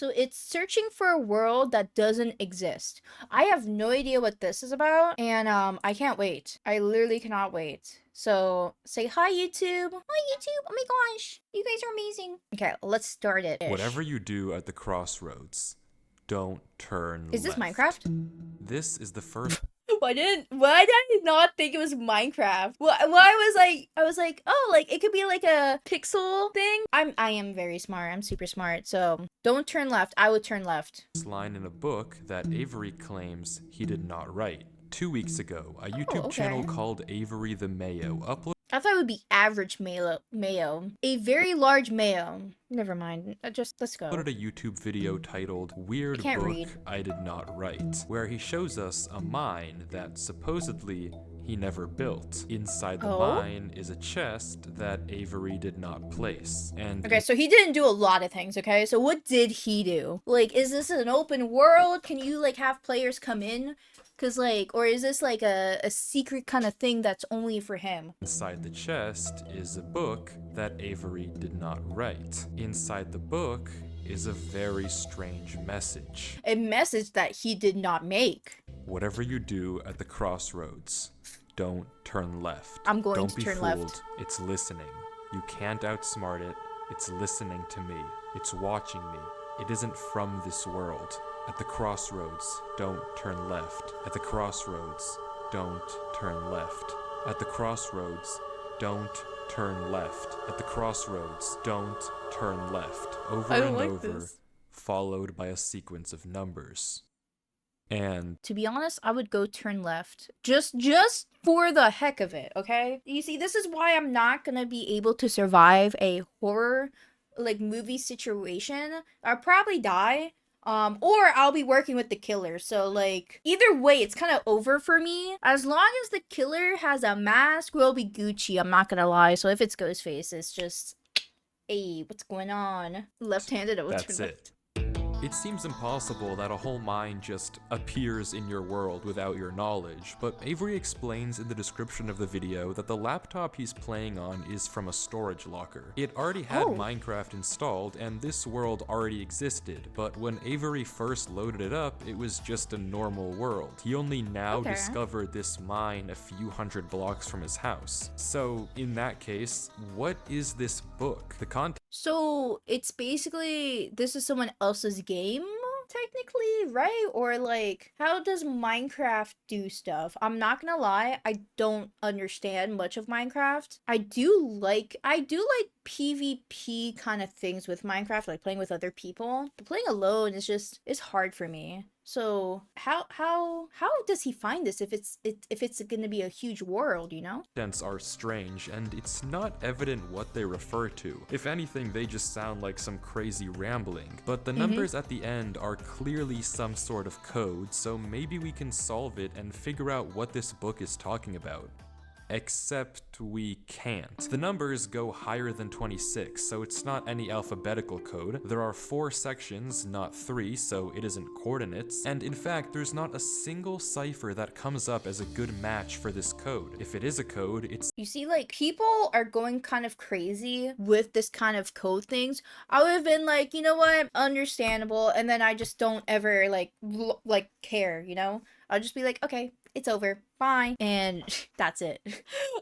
So it's searching for a world that doesn't exist. I have no idea what this is about, and I can't wait. I literally cannot wait. So say hi, YouTube. Hi, YouTube. Oh my gosh, you guys are amazing. Okay, let's start it. Whatever you do at the crossroads, don't turn Is this left. Minecraft? This is the first Why did I not think it was Minecraft? Well, I was like, oh, like it could be like a pixel thing. I am very smart. I'm super smart. So don't turn left. I would turn left. line in a book that Avery claims he did not write. 2 weeks ago, a YouTube channel called Avery the Mayo uploaded I thought it would be average mayo. A very large mayo. Never mind. Let's go. a YouTube video titled Weird Book I Did Not Write, where he shows us a mine that supposedly he never built. Inside the mine is a chest that Avery did not place. And okay, so he didn't do a lot of things, okay? So what did he do? Like, is this an open world? Can you like have players come in? Cause like, or is this like a secret kind of thing that's only for him? Inside the chest is a book that Avery did not write. Inside the book is a very strange message. A message that he did not make. Whatever you do at the crossroads, don't turn left. I'm going don't to be turn fooled. left. It's listening. You can't outsmart it. It's listening to me. It's watching me. It isn't from this world. At the crossroads, don't turn left. At the crossroads, don't turn left. At the crossroads, don't turn left. At the crossroads, don't turn left. Over and over, followed by a sequence of numbers. And to be honest, I would go turn left. Just for the heck of it, okay? You see, this is why I'm not gonna be able to survive a horror like movie situation. I'll probably die. Or I'll be working with the killer. So like either way, it's kind of over for me. As long as the killer has a mask, we'll be Gucci. I'm not gonna lie. So if it's Ghostface, it's just, hey, what's going on? Left-handed, I would that's turn it. left. It seems impossible that a whole mine just appears in your world without your knowledge, but Avery explains in the description of the video that the laptop he's playing on is from a storage locker. It already had Minecraft installed and this world already existed, but when Avery first loaded it up, it was just a normal world. He only now discovered this mine a few hundred blocks from his house. So in that case, what is this book? The content. So it's basically, this is someone else's game, technically, right? Or like, how does Minecraft do stuff? I'm not gonna lie, I don't understand much of Minecraft. I do like PvP kind of things with Minecraft, like playing with other people. But playing alone is hard for me. So how does he find this if it's gonna be a huge world, you know? Contents are strange, and it's not evident what they refer to. If anything, they just sound like some crazy rambling. But the numbers at the end are clearly some sort of code, so maybe we can solve it and figure out what this book is talking about. Except we can't. The numbers go higher than 26, so it's not any alphabetical code. There are 4 sections, not 3, so it isn't coordinates. And in fact, there's not a single cipher that comes up as a good match for this code. If it is a code, it's... You see, like, people are going kind of crazy with this kind of code things. I would have been like, you know what, understandable, and then I just don't ever, like care, you know? I'll just be like, okay, it's over, bye, and that's it.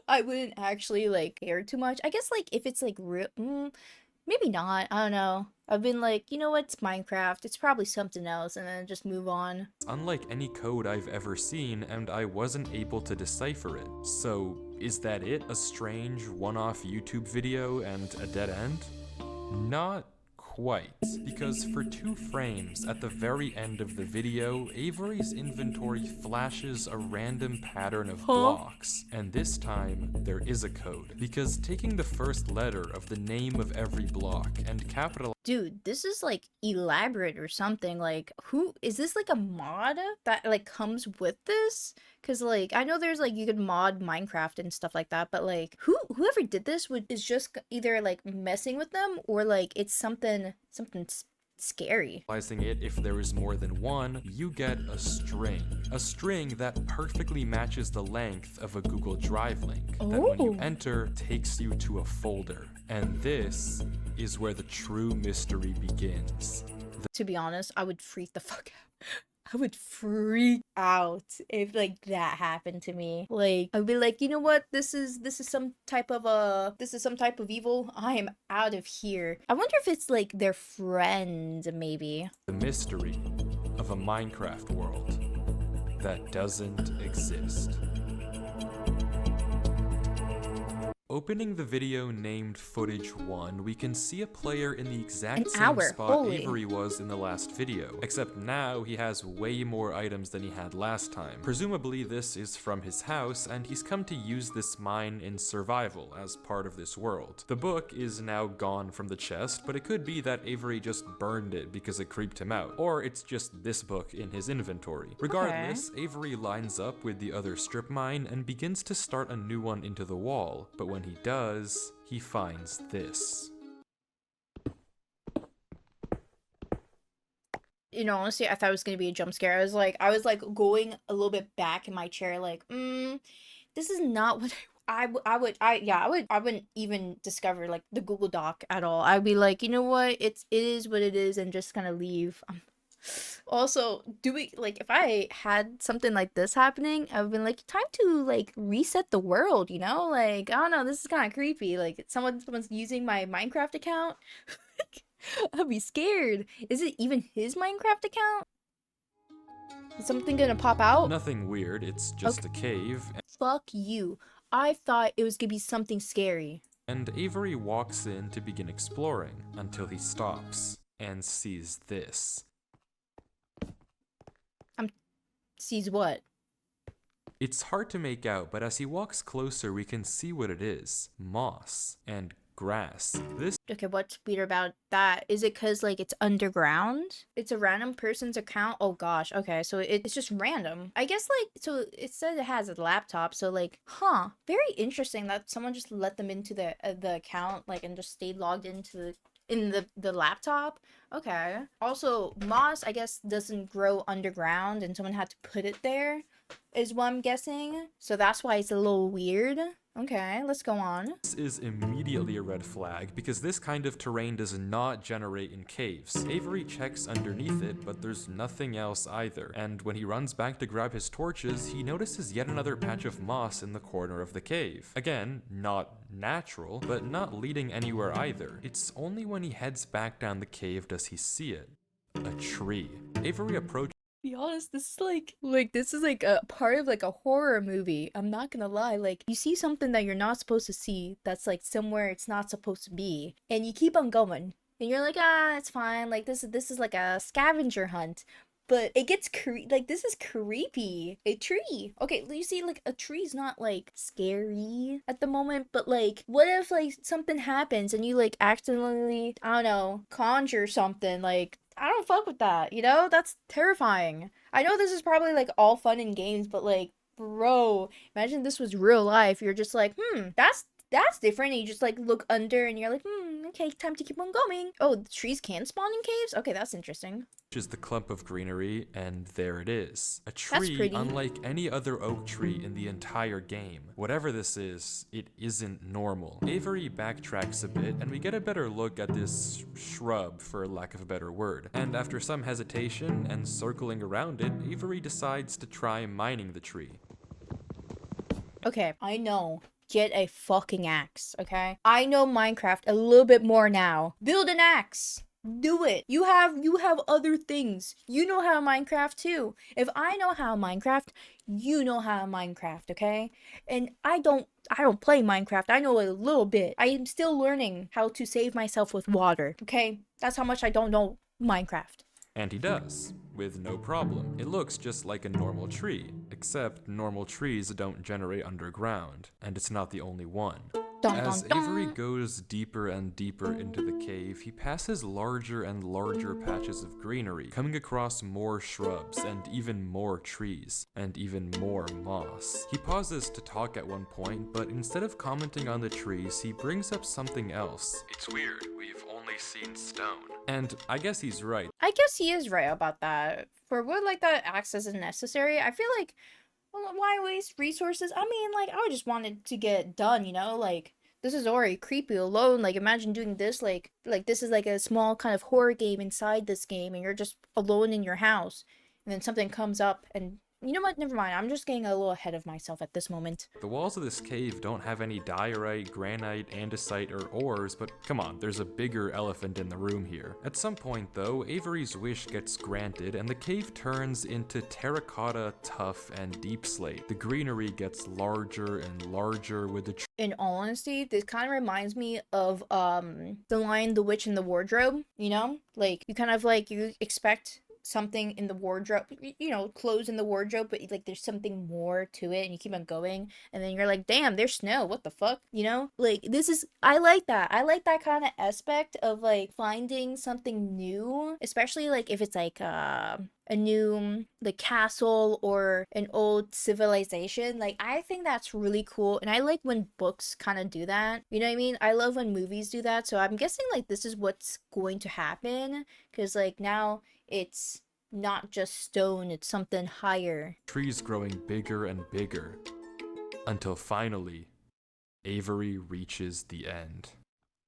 I wouldn't actually like care too much. I guess like if it's like real, maybe not. I don't know. I've been like, you know what, it's Minecraft. It's probably something else, and then just move on. Unlike any code I've ever seen, and I wasn't able to decipher it. So is that it? A strange one-off YouTube video and a dead end? Not quite, because for 2 frames at the very end of the video, Avery's inventory flashes a random pattern of blocks, and this time there is a code, because taking the first letter of the name of every block and capitalizing... Dude, this is like elaborate or something. Like, who is this, like a mod that like comes with this? Because like I know there's like you could mod Minecraft and stuff like that, but like whoever did this is just either like messing with them or like it's something scary. It, if there is more than one, you get a string that perfectly matches the length of a Google Drive link that when you enter takes you to a folder. And this is where the true mystery begins. To be honest, I would freak the fuck out. I would freak out if like that happened to me. Like I'd be like, you know what? This is some type of evil. I am out of here. I wonder if it's like their friend, maybe. The mystery of a Minecraft world that doesn't exist. Opening the video named Footage 1, we can see a player in the exact same spot Holy. Avery was in the last video, except now he has way more items than he had last time. Presumably this is from his house, and he's come to use this mine in survival as part of this world. The book is now gone from the chest, but it could be that Avery just burned it because it creeped him out, or it's just this book in his inventory. Regardless, Avery lines up with the other strip mine and begins to start a new one into the wall, but when he does, he finds this. You know, honestly, I thought it was gonna be a jump scare. I was like going a little bit back in my chair, like, this is not what I wouldn't even discover like the Google Doc at all. I'd be like, you know what, it is what it is, and just kind of leave. Also, if I had something like this happening, I would be like, time to like reset the world, you know? Like, I don't know, this is kind of creepy. Like, someone's using my Minecraft account. I'd be scared. Is it even his Minecraft account? Is something gonna pop out? Nothing weird, it's just a cave. Fuck you. I thought it was gonna be something scary. And Avery walks in to begin exploring until he stops and sees this. Sees what? It's hard to make out, but as he walks closer, we can see what it is. Moss and grass. Okay, what's weird about that? Is it because like it's underground? It's a random person's account? Oh gosh, okay, so it's just random. I guess like, so it says it has a laptop, so like, very interesting that someone just let them into the account, like, and just stayed logged into the laptop. Okay. Also, moss, I guess, doesn't grow underground, and someone had to put it there, is what I'm guessing. So that's why it's a little weird. Okay, let's go on. This is immediately a red flag, because this kind of terrain does not generate in caves. Avery checks underneath it, but there's nothing else either. And when he runs back to grab his torches, he notices yet another patch of moss in the corner of the cave. Again, not natural, but not leading anywhere either. It's only when he heads back down the cave does he see it. A tree. Avery approaches. Be honest, this is like a part of like a horror movie. I'm not gonna lie. Like, you see something that you're not supposed to see, that's like somewhere it's not supposed to be, and you keep on going, and you're like, it's fine. Like, this is like a scavenger hunt. But it gets like, this is creepy. A tree. Okay, you see, like, a tree's not like scary at the moment, but like, what if like something happens and you like accidentally, I don't know, conjure something? Like, I don't fuck with that, you know? That's terrifying. I know this is probably like all fun and games, but like, bro, imagine this was real life. You're just like, that's different. And you just like look under and you're like, okay, time to keep on going. Oh, the trees can spawn in caves? Okay, that's interesting. Is the clump of greenery, and there it is. A tree unlike any other oak tree in the entire game. Whatever this is, it isn't normal. Avery backtracks a bit, and we get a better look at this shrub, for lack of a better word. And after some hesitation and circling around it, Avery decides to try mining the tree. Okay, I know. Get a fucking axe, okay? I know Minecraft a little bit more now. Build an axe. Do it. You have other things. You know how to Minecraft too. If I know how to Minecraft, you know how to Minecraft, okay? And I don't play Minecraft. I know a little bit. I am still learning how to save myself with water, okay? That's how much I don't know Minecraft. And he does, with no problem. It looks just like a normal tree, except normal trees don't generate underground, and it's not the only one. As Avery goes deeper and deeper into the cave, he passes larger and larger patches of greenery, coming across more shrubs and even more trees, and even more moss. He pauses to talk at one point, but instead of commenting on the trees, he brings up something else. It's weird, we've only seen stone. And I guess he's right. I guess he is right about that. For wood like that, axe isn't necessary. I feel like, well, why waste resources? I mean, like, I just wanted to get it done, you know? Like, This is already creepy alone. Like, imagine doing this, like this is like a small kind of horror game inside this game, and you're just alone in your house, and then something comes up, and you know what? Never mind. I'm just getting a little ahead of myself at this moment. The walls of this cave don't have any diorite, granite, andesite, or ores, but come on, there's a bigger elephant in the room here. At some point though, Avery's wish gets granted and the cave turns into terracotta, tuff, and deep slate. The greenery gets larger and larger with the In all honesty, this kind of reminds me of The Lion, the Witch, and the Wardrobe, you know? Like, you kind of like, you expect something in the wardrobe, you know, clothes in the wardrobe, but like there's something more to it, and you keep on going, and then you're like, damn, there's snow, what the fuck, you know? Like, this is, I like that kind of aspect of like finding something new, especially like if it's like a new like castle or an old civilization. Like, I think that's really cool, and I like when books kind of do that, you know what I mean? I love when movies do that, so I'm guessing like this is what's going to happen, because like now it's not just stone, it's something higher. trees growing bigger and bigger, until finally, Avery reaches the end.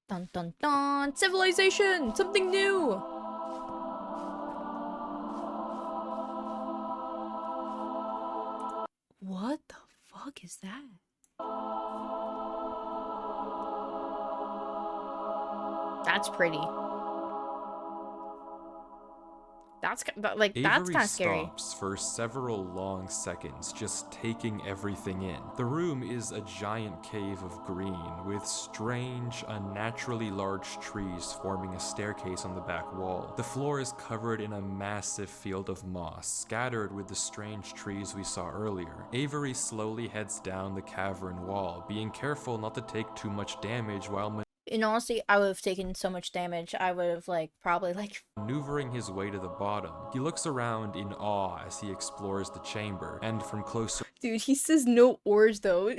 Dun dun dun! Civilization! Something new! What the fuck is that? That's pretty. That's like, that's Avery kind of scary. stops for several long seconds, just taking everything in. The room is a giant cave of green, with strange, unnaturally large trees forming a staircase on the back wall. The floor is covered in a massive field of moss, scattered with the strange trees we saw earlier. Avery slowly heads down the cavern wall, being careful not to take too much damage while In honesty, I would have taken so much damage. I would have like probably like maneuvering his way to the bottom. He looks around in awe as he explores the chamber, and from closer dude, he says no ores though.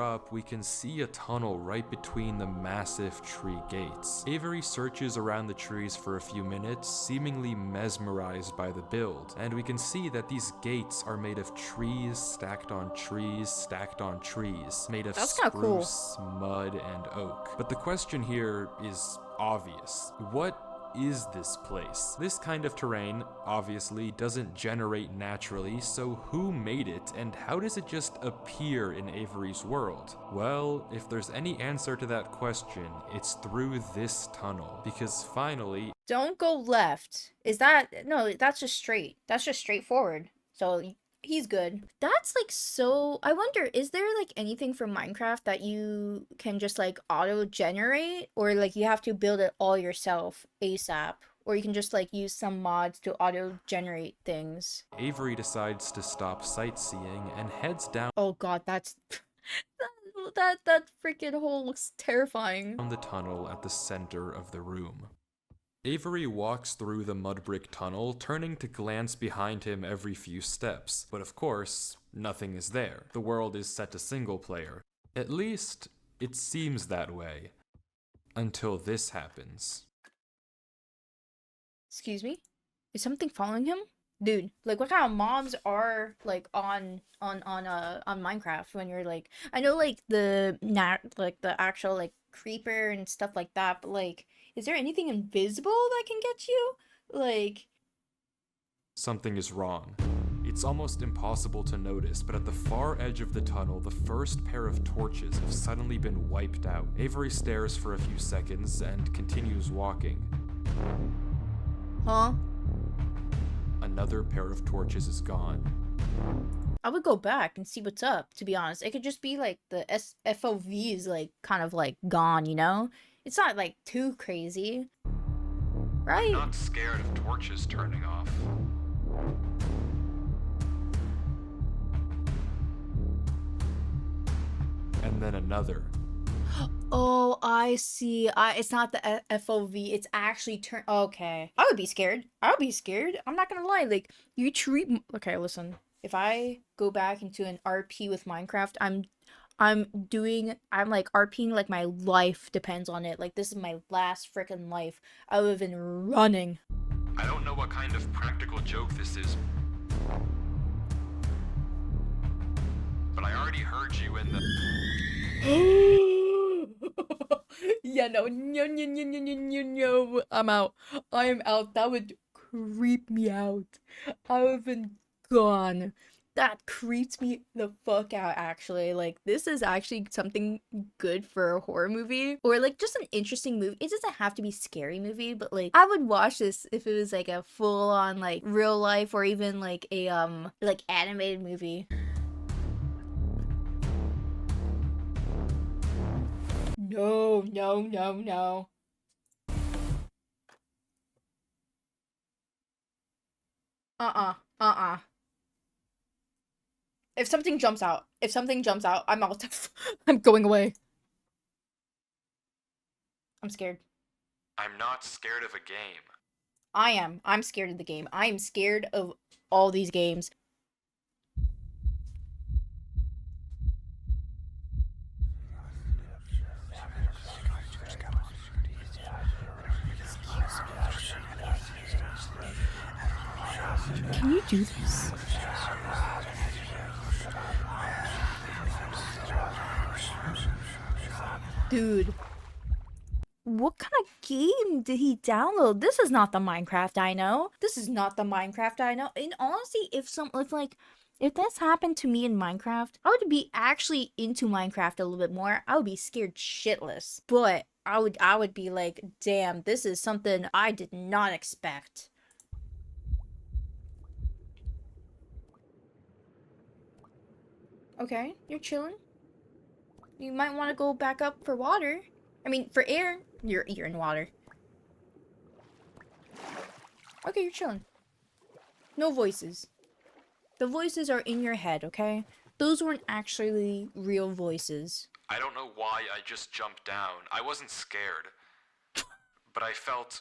up, we can see a tunnel right between the massive tree gates. Avery searches around the trees for a few minutes, seemingly mesmerized by the build, and we can see that these gates are made of trees stacked on trees stacked on trees, made of That's kinda cool. spruce, mud, and oak. But the question here is obvious. What is this place? This kind of terrain obviously doesn't generate naturally, so who made it and how does it just appear in Avery's world? Well, if there's any answer to that question, it's through this tunnel, because finally, Don't go left. Is that, no, that's just straight. That's just straightforward. So he's good. That's like, so I wonder, is there like anything from Minecraft that you can just like auto generate, or like you have to build it all yourself ASAP, or you can just like use some mods to auto generate things? Avery decides to stop sightseeing and heads down Oh god, that's that freaking hole looks terrifying. the tunnel at the center of the room. Avery walks through the mud brick tunnel, turning to glance behind him every few steps, but of course, nothing is there. The world is set to single player. At least, it seems that way. Until this happens. Excuse me? Is something following him? Dude, like what kind of mobs are like on Minecraft when you're like, I know like the actual like creeper and stuff like that, but like, is there anything invisible that can get you? Like, Something is wrong. It's almost impossible to notice, but at the far edge of the tunnel, the first pair of torches have suddenly been wiped out. Avery stares for a few seconds and continues walking. huh? Another pair of torches is gone. I would go back and see what's up, to be honest. It could just be like the FOV is like kind of like gone, you know? It's not like too crazy. Right? Not scared of torches turning off. And then another. Oh, I see. It's not the FOV. It's actually Okay. I would be scared. I would be scared. I'm not gonna lie. Like, you treat. Okay, listen. If I go back into an RP with Minecraft, I'm like RPing like my life depends on it. Like, this is my last freaking life. I would have been running. I don't know what kind of practical joke this is, but I already heard you in the... Yeah, no, no, no, no, no, no, no, no. I'm out. I am out. That would creep me out. I would have been gone. That creeps me the fuck out, actually. Like, this is actually something good for a horror movie. Or, like, just an interesting movie. It doesn't have to be a scary movie, but, like, I would watch this if it was, like, a full-on, like, real life or even, like, a, like, animated movie. No, no, no, no. Uh-uh. If something jumps out, I'm out. I'm going away. I'm scared. I'm not scared of a game. I am. I'm scared of the game. I am scared of all these games. Can you do this? Dude. What kind of game did he download? This is not the Minecraft I know. This is not the Minecraft I know. And honestly, if this happened to me in Minecraft, I would be actually into Minecraft a little bit more. I would be scared shitless. But I would be like, damn, this is something I did not expect. Okay, you're chilling. You might want to go back up for water. I mean, for air. You're in water. Okay, you're chilling. No voices. The voices are in your head, okay? Those weren't actually real voices. I don't know why I just jumped down. I wasn't scared. But I felt...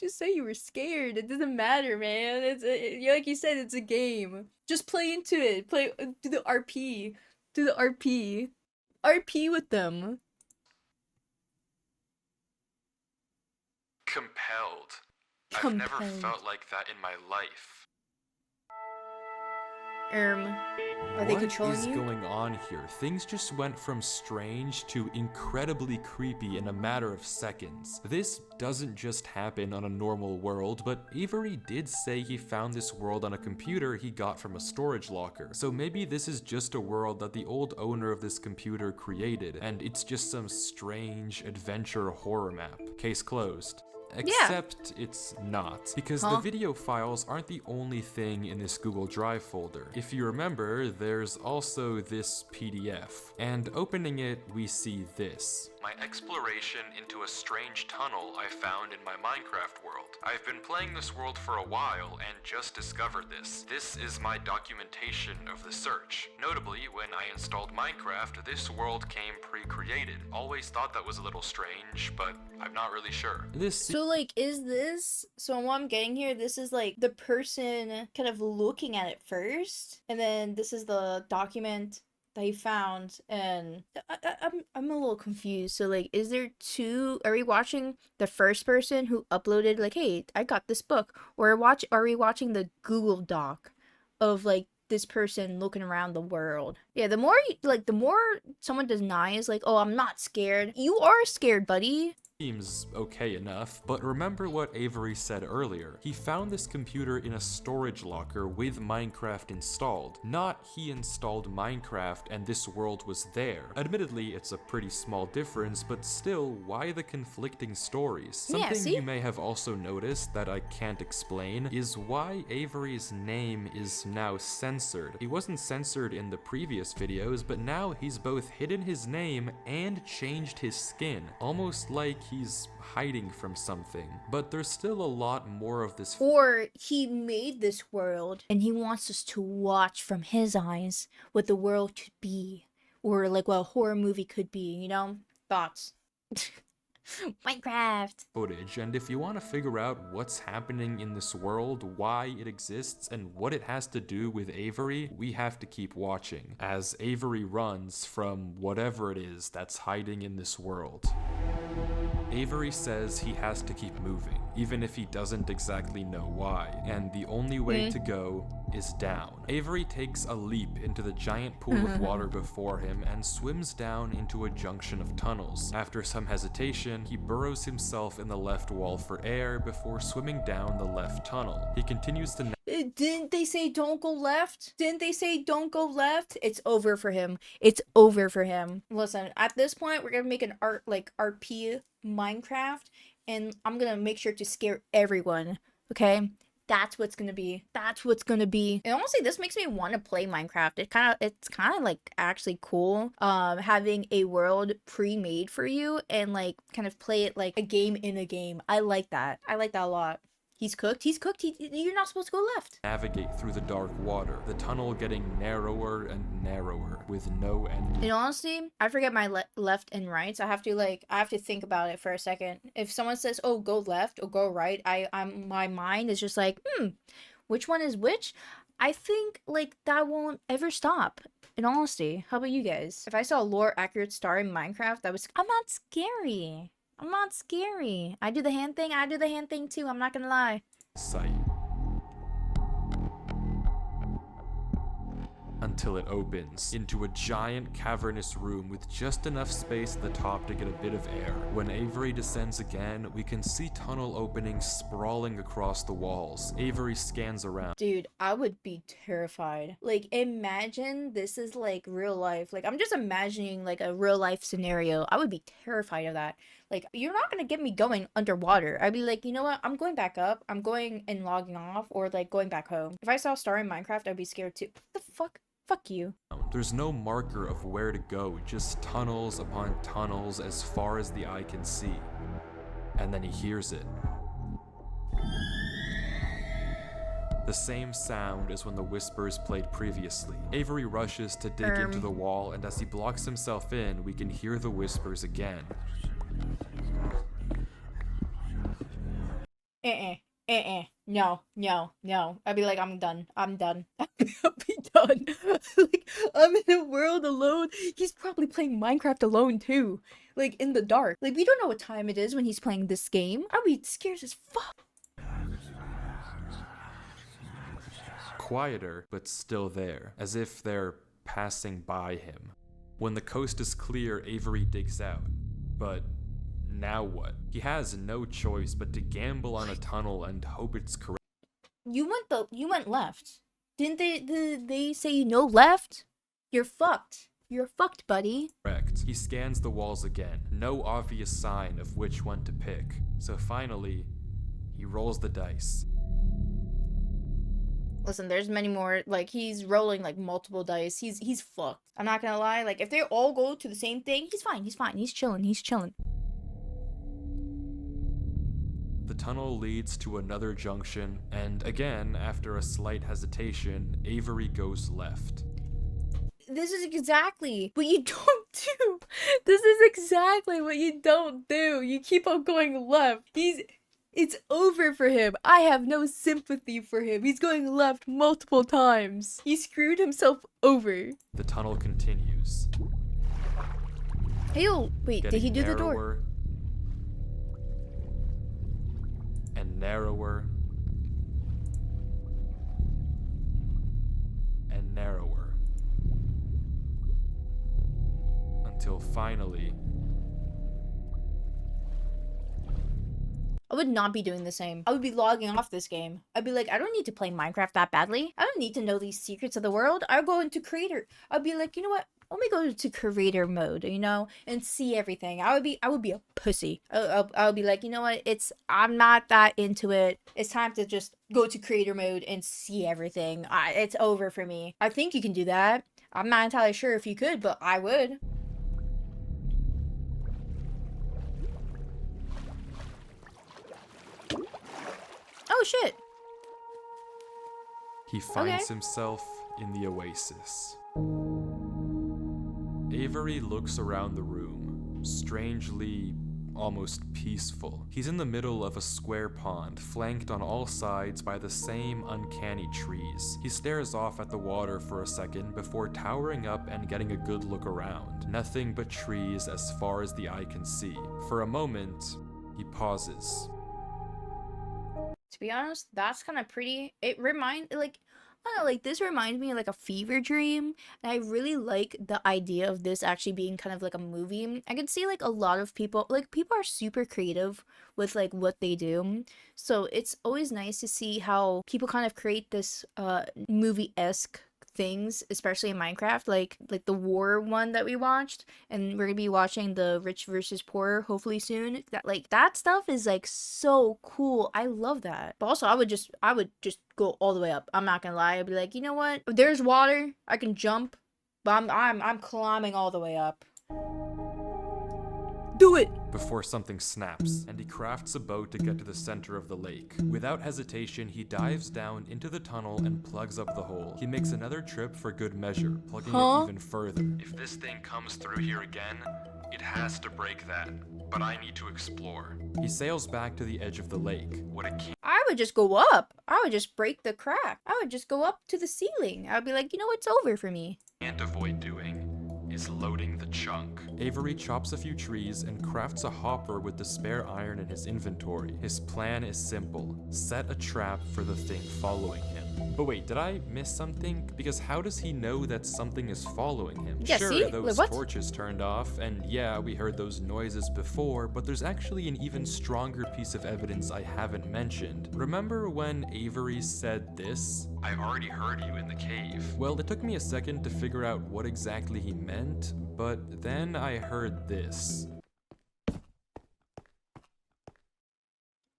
Just say you were scared. It doesn't matter, man. Like you said, it's a game. Just play into it. Do the RP. Do the RP. RP with them. compelled. I've never felt like that in my life. Are they controlling you? What is going on here? Things just went from strange to incredibly creepy in a matter of seconds. This doesn't just happen on a normal world, but Avery did say he found this world on a computer he got from a storage locker. So maybe this is just a world that the old owner of this computer created, and it's just some strange adventure horror map. Case closed. Except it's not, because the video files aren't the only thing in this Google Drive folder. If you remember, there's also this PDF, and opening it, we see this. My exploration into a strange tunnel I found in my Minecraft world. I've been playing this world for a while and just discovered this. This is my documentation of the search. Notably, when I installed Minecraft, this world came pre-created. Always thought that was a little strange, but I'm not really sure. So like, so what I'm getting here, this is like the person kind of looking at it first, and then this is the document that he found, and I'm a little confused. So like, is there two? Are we watching the first person who uploaded like, hey, I got this book, or are we watching the Google Doc of like this person looking around the world? Yeah, the more someone denies like, oh, I'm not scared, you are scared, buddy. Seems okay enough, but remember what Avery said earlier. He found this computer in a storage locker with Minecraft installed. Not he installed Minecraft and this world was there. Admittedly, it's a pretty small difference, but still, why the conflicting stories? Something you may have also noticed that I can't explain is why Avery's name is now censored. He wasn't censored in the previous videos, but now he's both hidden his name and changed his skin, almost like he's hiding from something. But there's still a lot more of this. Or he made this world and he wants us to watch from his eyes what the world could be, or like what a horror movie could be, you know? Thoughts? Minecraft footage, and if you want to figure out what's happening in this world, why it exists, and what it has to do with Avery, we have to keep watching as Avery runs from whatever it is that's hiding in this world. Avery says he has to keep moving, even if he doesn't exactly know why, and the only way to go is down. Avery takes a leap into the giant pool of water before him and swims down into a junction of tunnels. After some hesitation, he burrows himself in the left wall for air before swimming down the left tunnel. He continues to Didn't they say don't go left? Didn't they say don't go left? It's over for him. It's over for him. Listen, at this point, we're gonna make an RP Minecraft, and I'm gonna make sure to scare everyone. Okay? That's what's gonna be. That's what's gonna be. And honestly, this makes me want to play Minecraft. It's kind of like actually cool. Having a world pre-made for you and like kind of play it like a game in a game. I like that. I like that a lot. He's cooked. He's cooked. You're not supposed to go left. navigate through the dark water, the tunnel getting narrower and narrower with no end. And honestly, I forget my left and right. So I have to think about it for a second. If someone says, "Oh, go left" or "go right," my mind is just like, which one is which? I think like that won't ever stop. In honesty, how about you guys? If I saw a lore accurate star in Minecraft, I'm not scary. I'm not scary. I do the hand thing. I do the hand thing too. I'm not gonna lie. Sight. Until it opens into a giant cavernous room with just enough space at the top to get a bit of air. When Avery descends again, we can see tunnel openings sprawling across the walls. Avery scans around. Dude, I would be terrified. Like, imagine this is like real life. Like, I'm just imagining like a real life scenario. I would be terrified of that. Like, you're not gonna get me going underwater. I'd be like, you know what? I'm going back up. I'm going and logging off, or like going back home. If I saw a star in Minecraft, I'd be scared too. What the fuck? Fuck you. There's no marker of where to go, just tunnels upon tunnels as far as the eye can see. And then he hears it. The same sound as when the whispers played previously. Avery rushes to dig into the wall, and as he blocks himself in, we can hear the whispers again. No. I'd be like, I'm done. I'll be done. Like, I'm in a world alone. He's probably playing Minecraft alone too. Like, in the dark. Like, we don't know what time it is when he's playing this game. I'd be scared as fuck. Quieter, but still there, as if they're passing by him. When the coast is clear, Avery digs out. But now what? He has no choice but to gamble on a tunnel and hope it's correct. You went left. Didn't they say no left? You're fucked. You're fucked, buddy. Correct. He scans the walls again, no obvious sign of which one to pick. So finally, he rolls the dice. Listen, there's many more. Like, he's rolling like multiple dice. He's fucked. I'm not gonna lie. Like, if they all go to the same thing, he's fine. He's chilling. The tunnel leads to another junction, and again, after a slight hesitation, Avery goes left. This is exactly what you don't do. This is exactly what you don't do. You keep on going left. It's over for him. I have no sympathy for him. He's going left multiple times. He screwed himself over. The tunnel continues. Hey, wait, did he do the door? And narrower. And narrower. Until finally, I would not be doing the same. I would be logging off this game. I'd be like, I don't need to play Minecraft that badly. I don't need to know these secrets of the world. I'll go into creator. I'd be like, you know what? Let me go to creator mode, you know, and see everything. I would be a pussy. I'll be like, you know what? I'm not that into it. It's time to just go to creator mode and see everything. It's over for me. I think you can do that. I'm not entirely sure if you could, but I would. Oh shit. he finds himself in the oasis. Avery looks around the room, strangely, almost peaceful. He's in the middle of a square pond, flanked on all sides by the same uncanny trees. He stares off at the water for a second before towering up and getting a good look around. Nothing but trees as far as the eye can see. For a moment, he pauses. To be honest, that's kind of pretty. It reminds, like, I don't know, like this reminds me of like a fever dream, and I really like the idea of this actually being kind of like a movie. I can see like a lot of people, like people are super creative with like what they do, so it's always nice to see how people kind of create this movie-esque things, especially in Minecraft, like the war one that we watched, and we're gonna be watching the rich versus poor hopefully soon. That like that stuff is like so cool. I love that. But also I would just go all the way up. I'm not gonna lie. I'd be like, you know what? If there's water, I can jump, but I'm climbing all the way up. Do it! Before something snaps, and he crafts a boat to get to the center of the lake. Without hesitation, he dives down into the tunnel and plugs up the hole. He makes another trip for good measure, plugging it even further. If this thing comes through here again, it has to break that, but I need to explore. He sails back to the edge of the lake. What it I would just go up. I would just break the crack. I would just go up to the ceiling. I would be like, you know, it's over for me. can't avoid doing is loading the chunk. Avery chops a few trees and crafts a hopper with the spare iron in his inventory. His plan is simple: set a trap for the thing following him. But wait, did I miss something? Because how does he know that something is following him? Yeah, sure, see? those What? torches turned off, and yeah, we heard those noises before, but there's actually an even stronger piece of evidence I haven't mentioned. Remember when Avery said this? I already heard you in the cave. Well, it took me a second to figure out what exactly he meant, but then I heard this.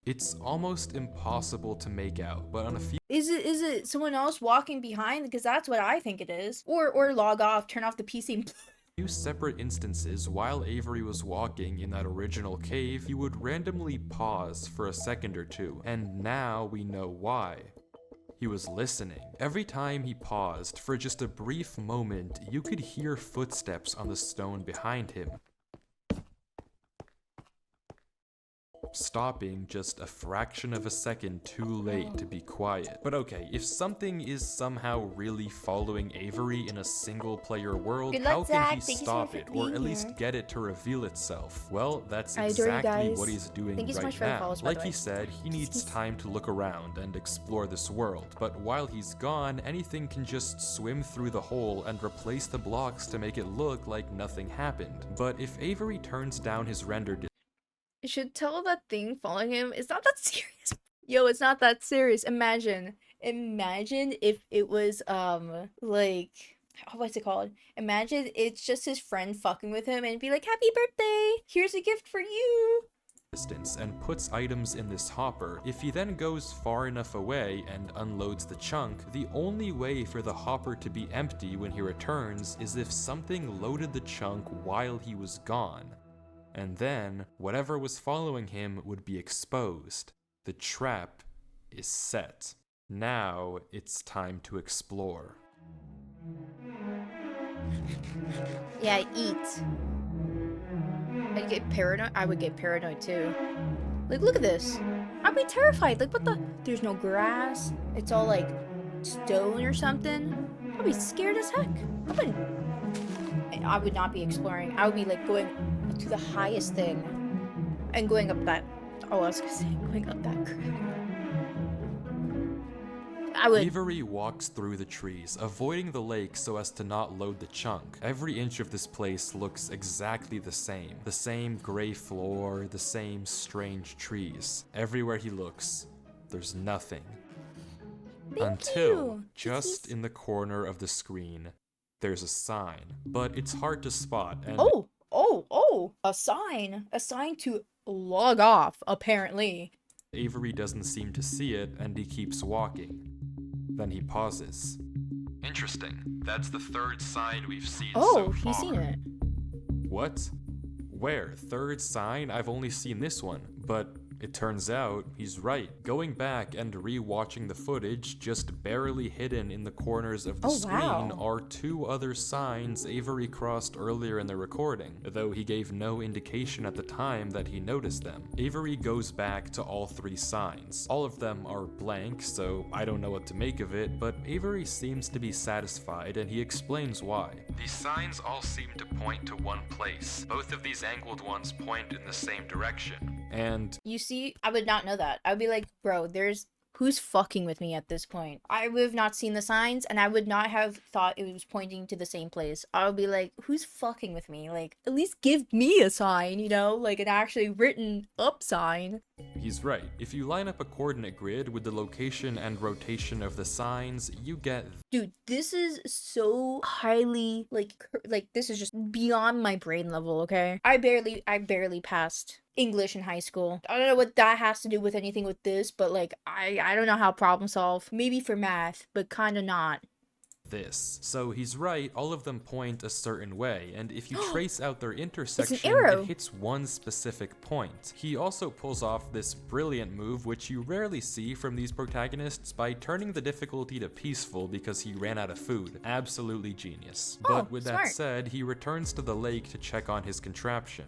It's almost impossible to make out, but on a few Is it someone else walking behind? Because that's what I think it is. Or log off, turn off the PC. separate instances, while Avery was walking in that original cave, he would randomly pause for a second or two, and now we know why. He was listening. Every time he paused, for just a brief moment, you could hear footsteps on the stone behind him, stopping just a fraction of a second too late to be quiet. But okay, if something is somehow really following Avery in a single player world, Good how luck, can Zach. he Thank you so stop much it, for or being at least here. get it to reveal itself? Well, that's I adore you exactly guys. what he's doing Thank you so right much for the now. follows, by Like the he way. said, he needs time to look around and explore this world, but while he's gone, anything can just swim through the hole and replace the blocks to make it look like nothing happened. But if Avery turns down his render It should tell that thing following him. It's not that serious. Yo, it's not that serious. Imagine if it was like, what's it called? Imagine it's just his friend fucking with him and be like, happy birthday, here's a gift for you. distance and puts items in this hopper. If he then goes far enough away and unloads the chunk, the only way for the hopper to be empty when he returns is if something loaded the chunk while he was gone. And then, whatever was following him would be exposed. The trap is set. Now, it's time to explore. Yeah, eat. I'd get paranoid. I would get paranoid too. Like, look at this. I'd be terrified. Like, what the? There's no grass. It's all like stone or something. I'd be scared as heck. I would not be exploring. I would be like going to the highest thing and going up that. Oh, I was gonna say going up that crack. I would. Avery walks through the trees, avoiding the lake so as to not load the chunk. Every inch of this place looks exactly the same. The same gray floor, the same strange trees. Everywhere he looks, there's nothing. Until, just in the corner of the screen, there's a sign. But it's hard to spot, and Oh, a sign. A sign to log off, apparently. Avery doesn't seem to see it, and he keeps walking. Then he pauses. Interesting. That's the third sign we've seen so far. He's seen it. What? Where? Third sign? I've only seen this one, but it turns out he's right. Going back and re-watching the footage, just barely hidden in the corners of the screen are two other signs Avery crossed earlier in the recording, though he gave no indication at the time that he noticed them. Avery goes back to all three signs. All of them are blank, so I don't know what to make of it, but Avery seems to be satisfied, and he explains why. These signs all seem to point to one place. Both of these angled ones point in the same direction. And You see, I would not know that. I would be like, bro, there's who's fucking with me at this point? I would have not seen the signs, and I would not have thought it was pointing to the same place. I would be like, who's fucking with me? Like, at least give me a sign, you know? Like, an actually written up sign. He's right. If you line up a coordinate grid with the location and rotation of the signs, you get... Dude, this is so highly, like, this is just beyond my brain level, okay? I barely passed English in high school. I don't know what that has to do with anything with this, but, like, I don't know how problem solve. Maybe for math, but kind of not. This. So he's right, all of them point a certain way, and if you trace out their intersection, arrow. it hits one specific point. He also pulls off this brilliant move, which you rarely see from these protagonists, by turning the difficulty to peaceful because he ran out of food. Absolutely genius. But with that said, he returns to the lake to check on his contraption.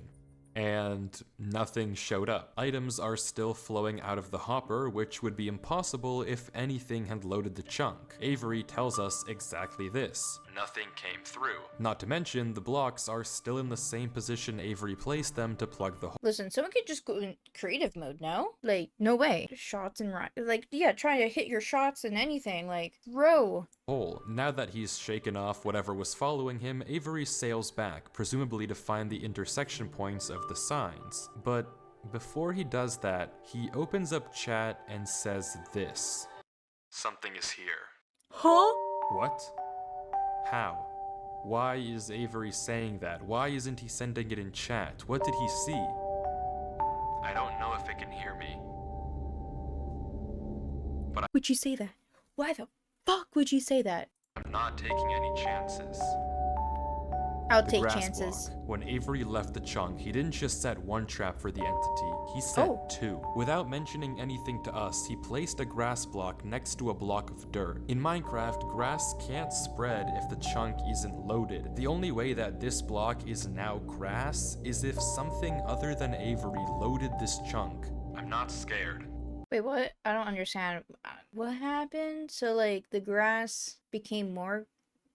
And nothing showed up. Items are still flowing out of the hopper, which would be impossible if anything had loaded the chunk. Avery tells us exactly this. Nothing came through. Not to mention, the blocks are still in the same position Avery placed them to plug the hole. Listen, someone could just go in creative mode, no? Like, no way. Shots and like, yeah, trying to hit your shots and anything, like, throw. Now that he's shaken off whatever was following him, Avery sails back, presumably to find the intersection points of the signs. But before he does that, he opens up chat and says this. Something is here. Huh? What? How? Why is Avery saying that? Why isn't he sending it in chat? What did he see? I don't know if it can hear me. But would you say that? Why the fuck would you say that? I'm not taking any chances. I'll take chances. Block. When Avery left the chunk, he didn't just set one trap for the entity, he set two. Without mentioning anything to us, he placed a grass block next to a block of dirt. In Minecraft, grass can't spread if the chunk isn't loaded. The only way that this block is now grass is if something other than Avery loaded this chunk. I'm not scared. Wait, what? I don't understand. What happened? So, like, the grass became more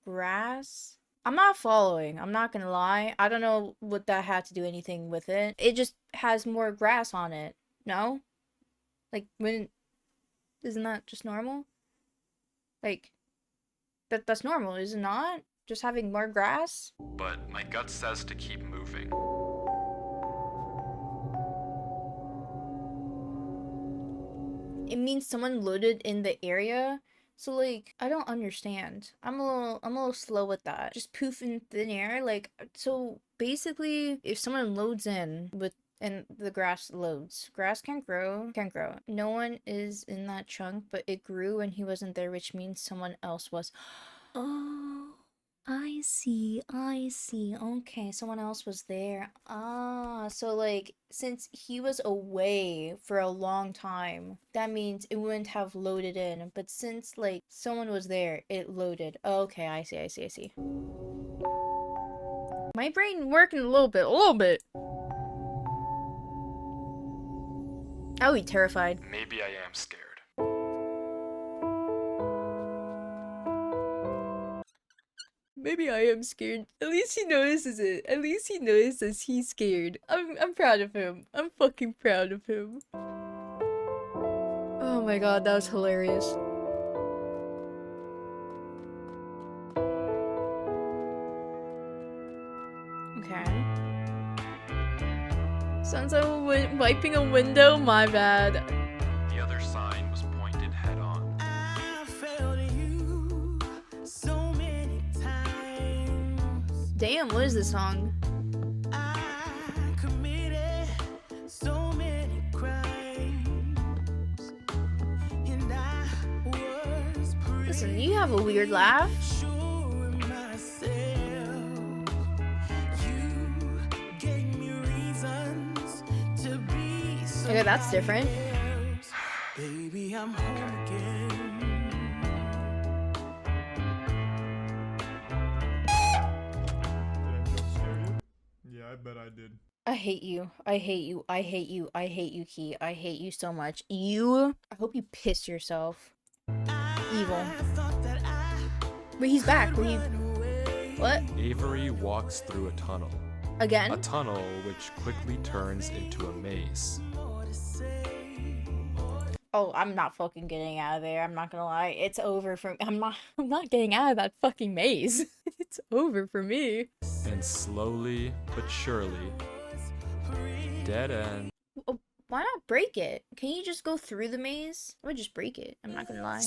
grass? I'm not following. I'm not gonna lie. I don't know what that had to do anything with it. It just has more grass on it. No? Like, when... Isn't that just normal? Like, that's normal, is it not? Just having more grass? But my gut says to keep moving. It means someone loaded in the area. So, like, I don't understand. I'm a little slow with that. Just poof in thin air. Like, so basically, if someone loads in with, and the grass loads, grass can't grow. No one is in that chunk, but it grew and he wasn't there, which means someone else was. Oh, I see. Okay, someone else was there. Ah, so, like, since he was away for a long time, that means it wouldn't have loaded in. But since, like, someone was there, it loaded. Okay, I see. My brain working a little bit. I would be terrified. Maybe I am scared. Maybe I am scared. At least he notices it. At least he notices he's scared. I'm proud of him. I'm fucking proud of him. Oh my god, that was hilarious. Okay. Sounds like wiping a window? My bad. The other sign was pointed head on. Damn, what is this song? Listen, you have a weird laugh. Okay, that's different. Baby, I'm home again. Yeah, I bet I did. I hate you, Key. I hate you so much. I hope you piss yourself. Evil. Wait, he's back. What? Avery walks through a tunnel. Again? A tunnel which quickly turns into a maze. Oh, I'm not fucking getting out of there. I'm not gonna lie. It's over for me. I'm not getting out of that fucking maze. It's over for me. And slowly but surely, dead end. Oh, why not break it? Can you just go through the maze? I would just break it. I'm not gonna lie.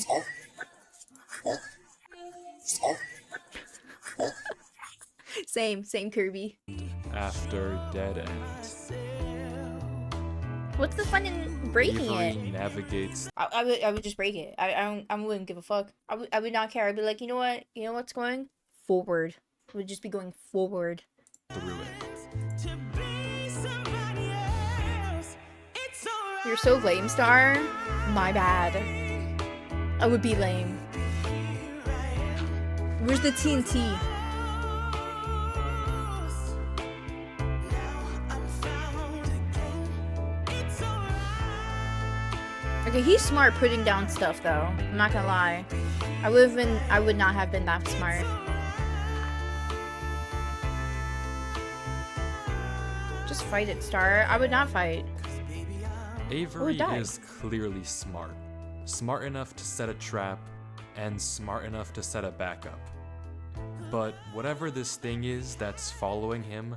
Same Kirby. After dead end. What's the fun in breaking Avery it? navigates I would just break it. I wouldn't give a fuck. I would not care. I'd be like, you know what? You know what's going forward. It would just be going forward. through it. You're so lame, Star. My bad. I would be lame. Where's the TNT? Okay, he's smart putting down stuff though. I'm not gonna lie. I would not have been that smart. Just fight it, Star. I would not fight. Avery die. is clearly smart. Smart enough to set a trap, and smart enough to set a backup. But whatever this thing is that's following him,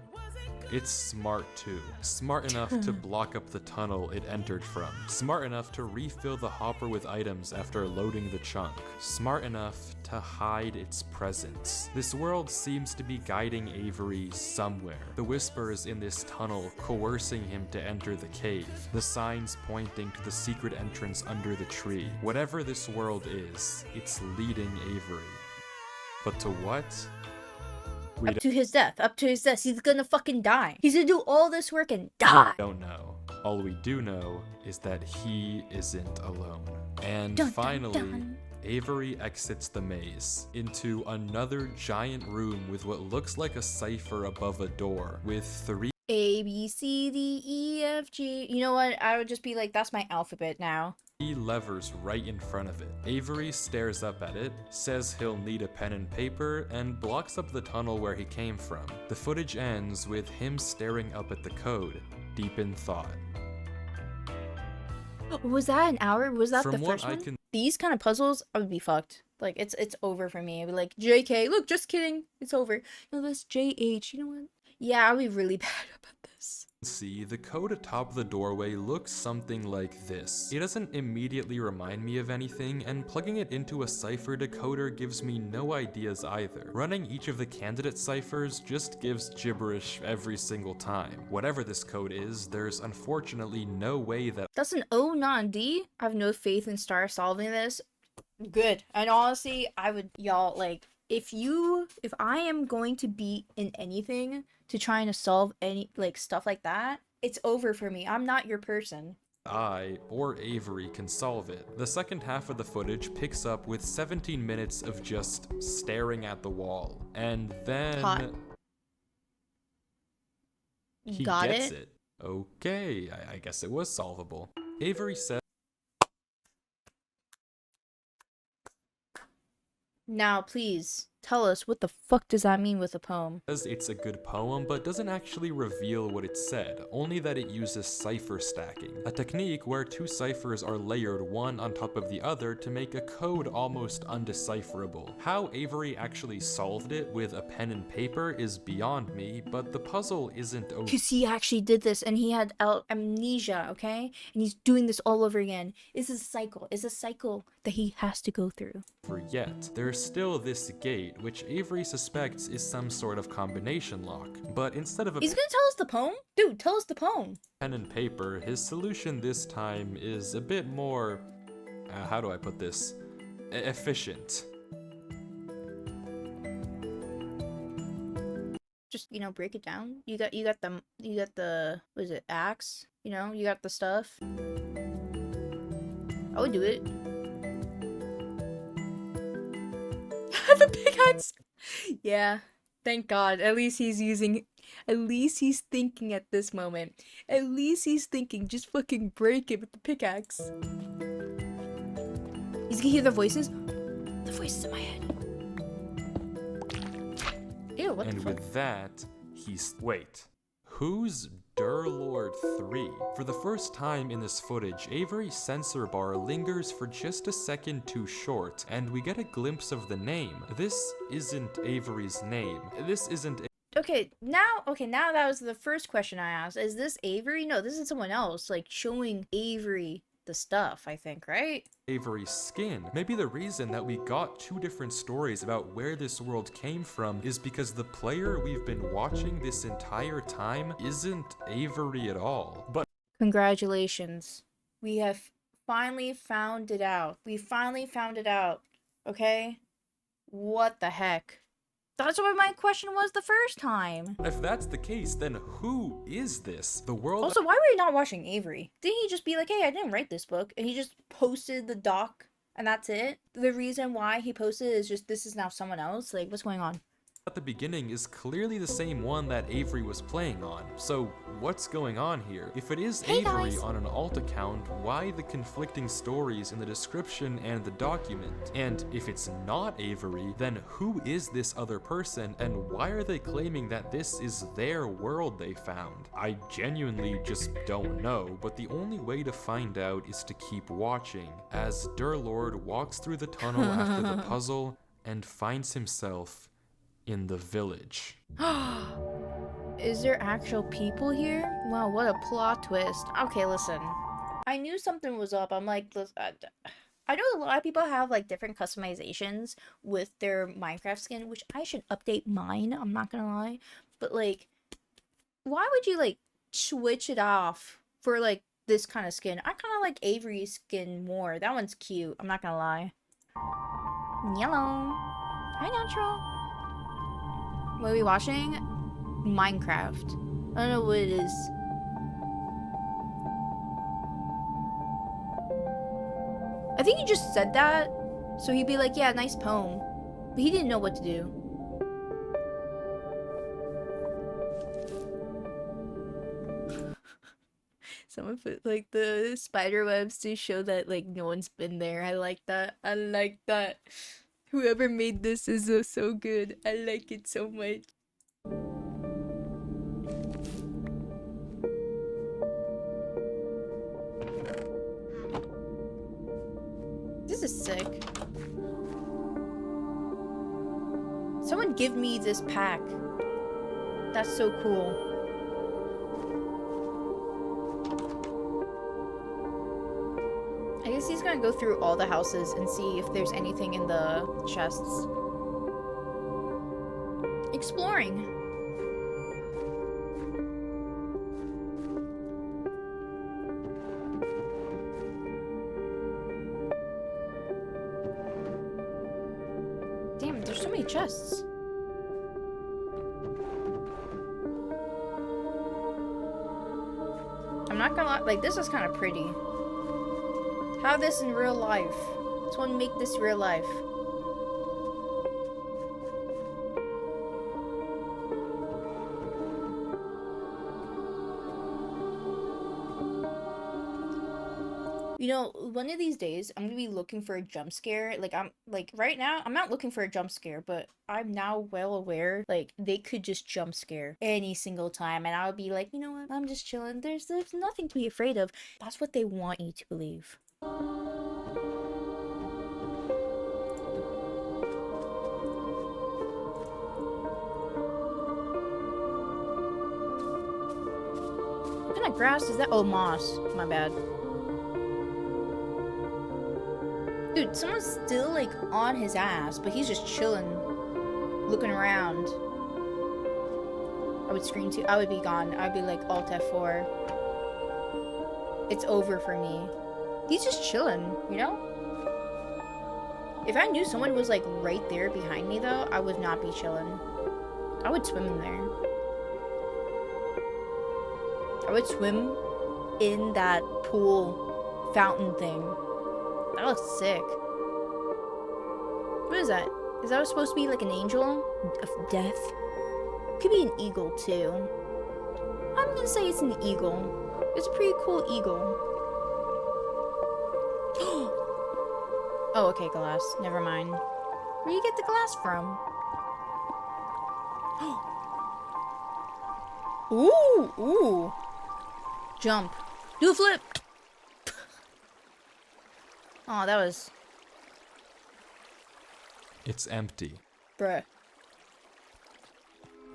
it's smart too. Smart enough to block up the tunnel it entered from. Smart enough to refill the hopper with items after loading the chunk. Smart enough to hide its presence. This world seems to be guiding Avery somewhere. The whispers in this tunnel coercing him to enter the cave. The signs pointing to the secret entrance under the tree. Whatever this world is, it's leading Avery. But to what? We Up to his death. Up to his death. He's gonna fucking die. He's gonna do all this work and die. don't know. All we do know is that he isn't alone. And Dun, dun, finally, dun. Avery exits the maze into another giant room with what looks like a cipher above a door with 3 A, B, C, D, E, F, G. You know what? I would just be like, that's my alphabet now. levers right in front of it. Avery stares up at it, says he'll need a pen and paper, and blocks up the tunnel where he came from. The footage ends with him staring up at the code, deep in thought. Was that an hour? Was that From the what first I one? can These kind of puzzles, I would be fucked. Like, it's over for me. I'd be like, JK, look, just kidding. It's over. No, that's JH. You know what? Yeah, I'll be really bad about this. see, the code atop the doorway looks something like this. It doesn't immediately remind me of anything, and plugging it into a cipher decoder gives me no ideas either. Running each of the candidate ciphers just gives gibberish every single time. Whatever this code is, there's unfortunately no way that That's an O, not a D. I have no faith in Star solving this. Good. And honestly, I would, y'all, like, if I am going to be in anything to trying to solve any, like, stuff like that, it's over for me. I'm not your person. I or Avery can solve it. The second half of the footage picks up with 17 minutes of just staring at the wall. And then Hot. he Got gets it? it. Okay, I guess it was solvable. Avery says Now, please, tell us, what the fuck does that mean with a poem? it's a good poem, but doesn't actually reveal what it said, only that it uses cipher stacking, a technique where two ciphers are layered one on top of the other to make a code almost undecipherable. How Avery actually solved it with a pen and paper is beyond me, but the puzzle isn't over Because he actually did this and he had amnesia, okay? And he's doing this all over again. It's a cycle. It's a cycle that he has to go through. yet. There's still this gate, which Avery suspects is some sort of combination lock, but instead of a He's gonna tell us the poem? Dude, tell us the poem. pen and paper, his solution this time is a bit more, how do I put this, efficient. Just, break it down. You got the, what is it, axe? You got the stuff. I would do it. The pickaxe! Yeah, thank God. At least he's thinking at this moment. At least he's thinking, just fucking break it with the pickaxe. He's gonna hear the voices? The voices in my head. Ew, what And the fuck? with that, wait, who's Durlord 3. For the first time in this footage, Avery's sensor bar lingers for just a second too short, and we get a glimpse of the name. This isn't Avery's name. This isn't Okay, now that was the first question I asked. Is this Avery? No, this is someone else, like, showing Avery the stuff, I think, right? Avery's skin. Maybe the reason that we got two different stories about where this world came from is because the player we've been watching this entire time isn't Avery at all. But Congratulations. We have finally found it out. We finally found it out. Okay? What the heck? That's what my question was the first time. if that's the case, then who is this? The world Also, why were you not watching Avery? Didn't he just be like, hey, I didn't write this book, and he just posted the doc, and that's it? The reason why he posted is just, this is now someone else? Like, what's going on? at the beginning is clearly the same one that Avery was playing on. So what's going on here? If it is Hey, Avery guys. on an alt account, why the conflicting stories in the description and the document? And if it's not Avery, then who is this other person and why are they claiming that this is their world they found? I genuinely just don't know, but the only way to find out is to keep watching as Durlord walks through the tunnel after the puzzle and finds himself in the village. Is there actual people here? Wow, what a plot twist. Okay, listen. I knew something was up. I'm like, I know a lot of people have like different customizations with their Minecraft skin, which I should update mine, I'm not gonna lie. But like, why would you like switch it off for like this kind of skin? I kind of like Avery's skin more. That one's cute, I'm not gonna lie. Yellow. Hi, Natural. What are we watching? Minecraft. I don't know what it is. I think he just said that, so he'd be like, yeah, nice poem. But he didn't know what to do. Someone put like the spider webs to show that like no one's been there. I like that. I like that. Whoever made this is so good. I like it so much. This is sick. Someone give me this pack. That's so cool. I guess he's gonna go through all the houses and see if there's anything in the chests. Exploring. Damn, there's so many chests. I'm not gonna lie, like, this is kind of pretty. Have this in real life. Someone make this real life. You know, one of these days, I'm gonna be looking for a jump scare. Like, right now, I'm not looking for a jump scare, but I'm now well aware, like, they could just jump scare any single time, and I'll be like, you know what, I'm just chilling. There's nothing to be afraid of. That's what they want you to believe. What kind of grass is that? Oh, moss. My bad. Dude, someone's still, like, on his ass, but he's just chilling, looking around. I would scream too. I would be gone. I'd be like, Alt F4. It's over for me. He's just chilling, you know? If I knew someone was, like, right there behind me, though, I would not be chilling. I would swim in there. I would swim in that pool fountain thing. That looks sick. What is that? Is that supposed to be like an angel of death? Could be an eagle too. I'm gonna say it's an eagle. It's a pretty cool eagle. Oh, okay, glass. Never mind. Where do you get the glass from? Ooh, ooh. Jump. Do a flip! Oh, that was... It's empty. Bruh.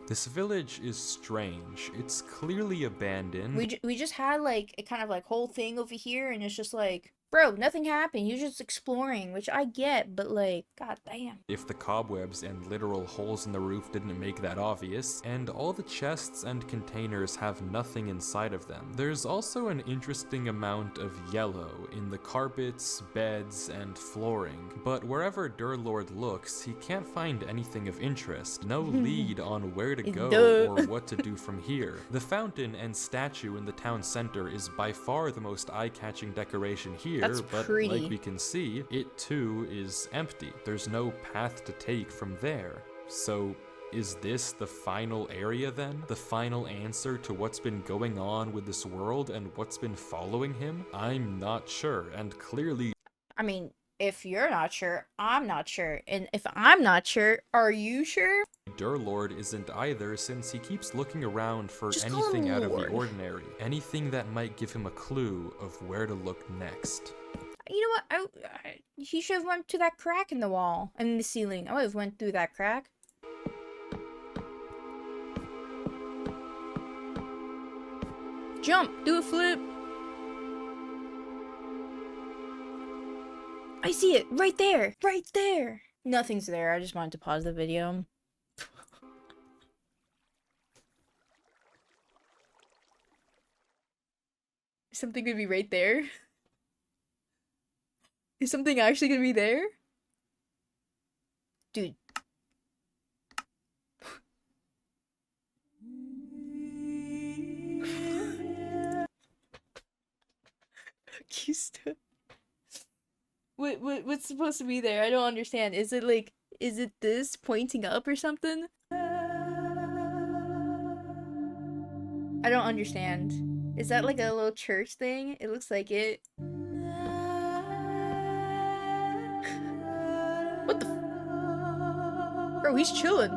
This village is strange. It's clearly abandoned. We just had like a kind of like whole thing over here, and it's just like, bro, nothing happened. You're just exploring, which I get, but like, god damn. If the cobwebs and literal holes in the roof didn't make that obvious, and all the chests and containers have nothing inside of them. There's also an interesting amount of yellow in the carpets, beds, and flooring, but wherever Durlord looks, he can't find anything of interest. No lead on where to go Duh. or what to do from here. The fountain and statue in the town center is by far the most eye-catching decoration here. That's But pretty. like we can see, it too is empty. There's no path to take from there. So is this the final area then? The final answer to what's been going on with this world and what's been following him? I'm not sure, and clearly I mean, if you're not sure, I'm not sure. And if I'm not sure, are you sure? Durlord isn't either, since he keeps looking around for Just call him anything out of the Lord. ordinary. Anything that might give him a clue of where to look next. You know what? He should have went to that crack in the wall. I mean, the ceiling. I would have went through that crack. Jump! Do a flip! I see it! Right there! Right there! Nothing's there. I just wanted to pause the video. Is something gonna be right there? Is something actually gonna be there? Dude. You stood. What's supposed to be there? I don't understand. Is it like, is it this pointing up or something? I don't understand. Is that like a little church thing? It looks like it. What the Bro, he's chilling.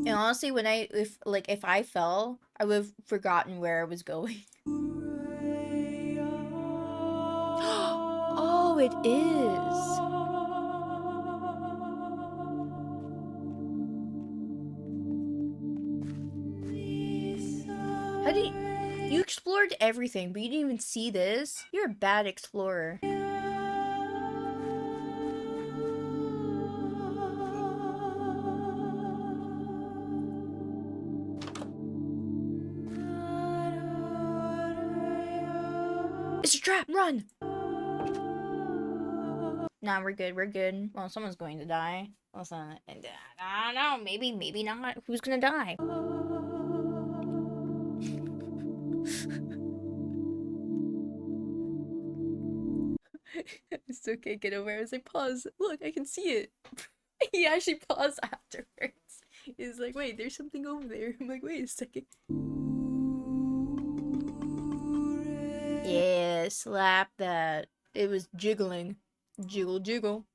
And honestly, when if I fell, I would have forgotten where I was going. Oh, it is. How did you explored everything, but you didn't even see this? You're a bad explorer. It's a trap! Run! Nah, we're good. We're good. Well, someone's going to die. Listen, I don't know. Maybe not. Who's gonna die? I still can't get over it. I was like, pause. Look, I can see it. He actually paused afterwards. He's like, wait, there's something over there. I'm like, wait a second. Yeah, slap that. It was jiggling. Jiggle, jiggle.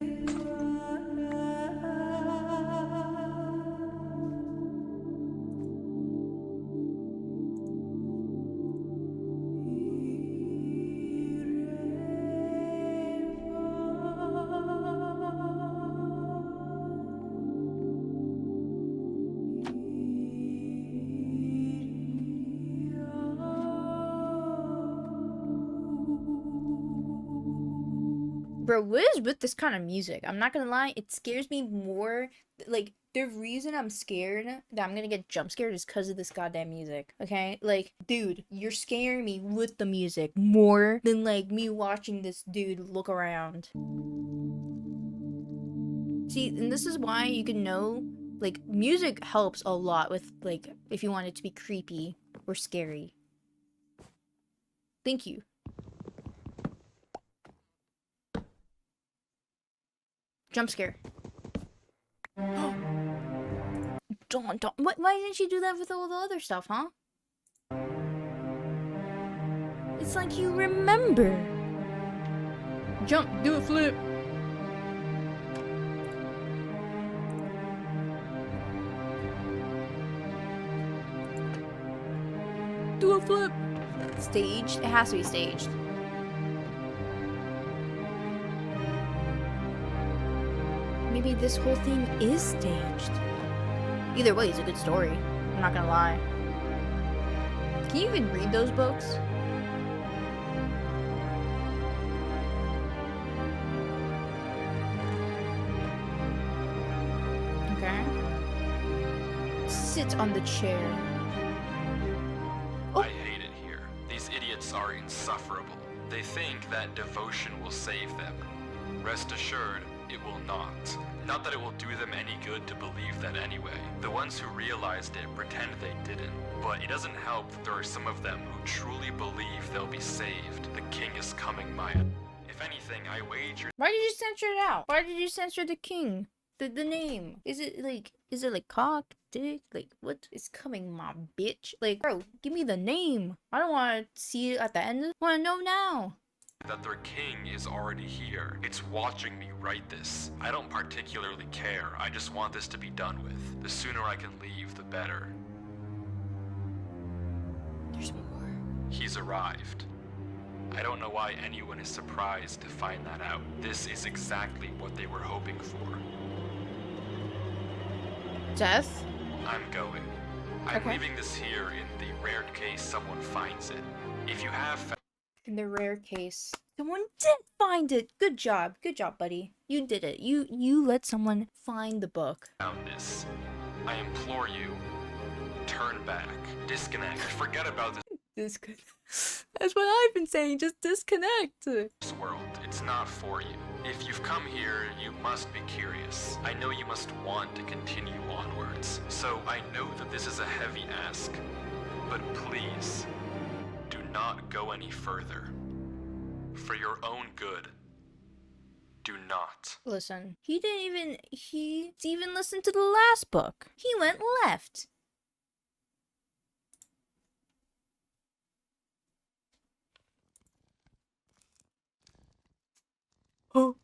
Bro, what is with this kind of music? I'm not gonna lie, it scares me more. Like, the reason I'm scared that I'm gonna get jump scared is because of this goddamn music, okay? Like, dude, you're scaring me with the music more than, like, me watching this dude look around. See, and this is why you can know, like, music helps a lot with, like, if you want it to be creepy or scary. Thank you. Jump scare. Don't. Why didn't you do that with all the other stuff, huh? It's like you remember. Jump, do a flip. do a flip. Staged? It has to be staged. Maybe this whole thing is staged. Either way, it's a good story. I'm not gonna lie. Can you even read those books? Okay. Sit on the chair. Oh. I hate it here. These idiots are insufferable. They think that devotion will save them. Rest assured, it will not. Not that it will do them any good to believe that anyway. The ones who realized it pretend they didn't. But it doesn't help that there are some of them who truly believe they'll be saved. The king is coming, Maya. If anything, I wager. Why did you censor it out? Why did you censor the king? The name. Is it like cock, dick? Like, what is coming, my bitch? Like, bro, give me the name. I don't want to see it at the end. I want to know now. That their king is already here. It's watching me write this. I don't particularly care. I just want this to be done with. The sooner I can leave, the better. There's more. He's arrived. I don't know why anyone is surprised to find that out. This is exactly what they were hoping for. Death? I'm going. I'm Okay. leaving this here in the rare case someone finds it. If you have In the rare case, someone did find it. Good job, buddy. You did it. You let someone find the book. found this, I implore you, turn back, disconnect, forget about this That's what I've been saying. Just disconnect. world. It's not for you. If you've come here, you must be curious. I know you must want to continue onwards. So I know that this is a heavy ask, but please, do not go any further. For your own good, do not. Listen, he didn't even listen to the last book. He went left. Oh.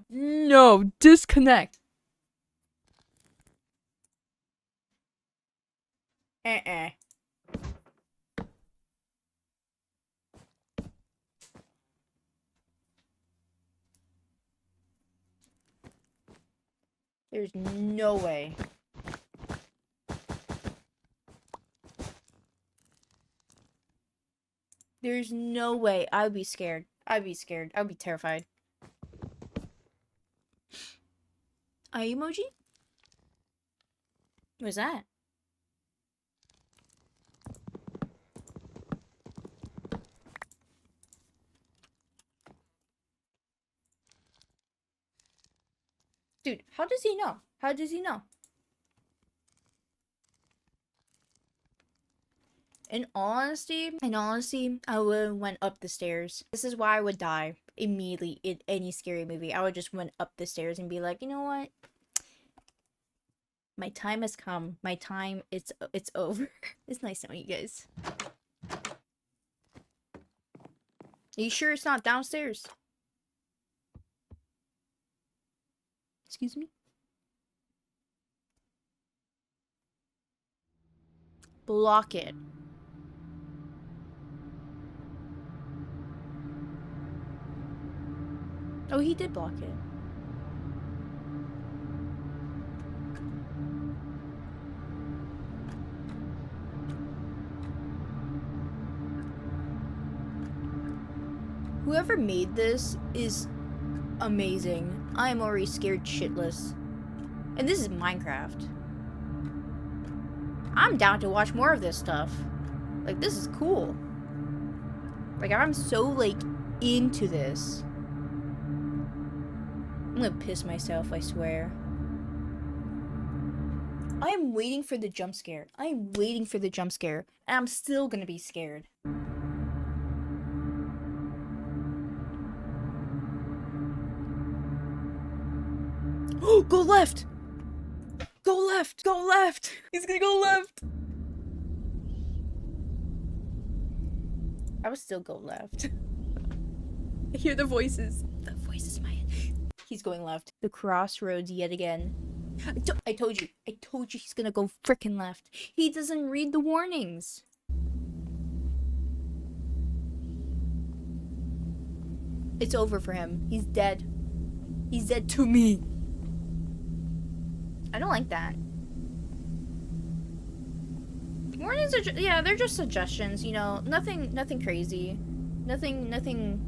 No, disconnect. There's no way. There's no way. I would be scared. I'd be scared. I'd be terrified. Eye emoji? What's that? Dude, how does he know? How does he know? In all honesty, I would have went up the stairs. This is why I would die immediately in any scary movie. I would just went up the stairs and be like, you know what? My time has come. My time, it's over. It's nice knowing you guys. Are you sure it's not downstairs? Excuse me? Block it. Oh, he did block it. Whoever made this is amazing. I am already scared shitless. And this is Minecraft. I'm down to watch more of this stuff. Like, this is cool. Like, I'm so, like, into this. I'm gonna piss myself, I swear. I am waiting for the jump scare. I am waiting for the jump scare. And I'm still gonna be scared. Oh, go left! Go left! Go left! He's gonna go left! I would still go left. I hear the voices. The voices in my head. He's going left. The crossroads yet again. I told you. I told you he's gonna go frickin' left. He doesn't read the warnings. It's over for him. He's dead. He's dead to me. I don't like that. Warnings are yeah, they're just suggestions, you know. Nothing crazy. Nothing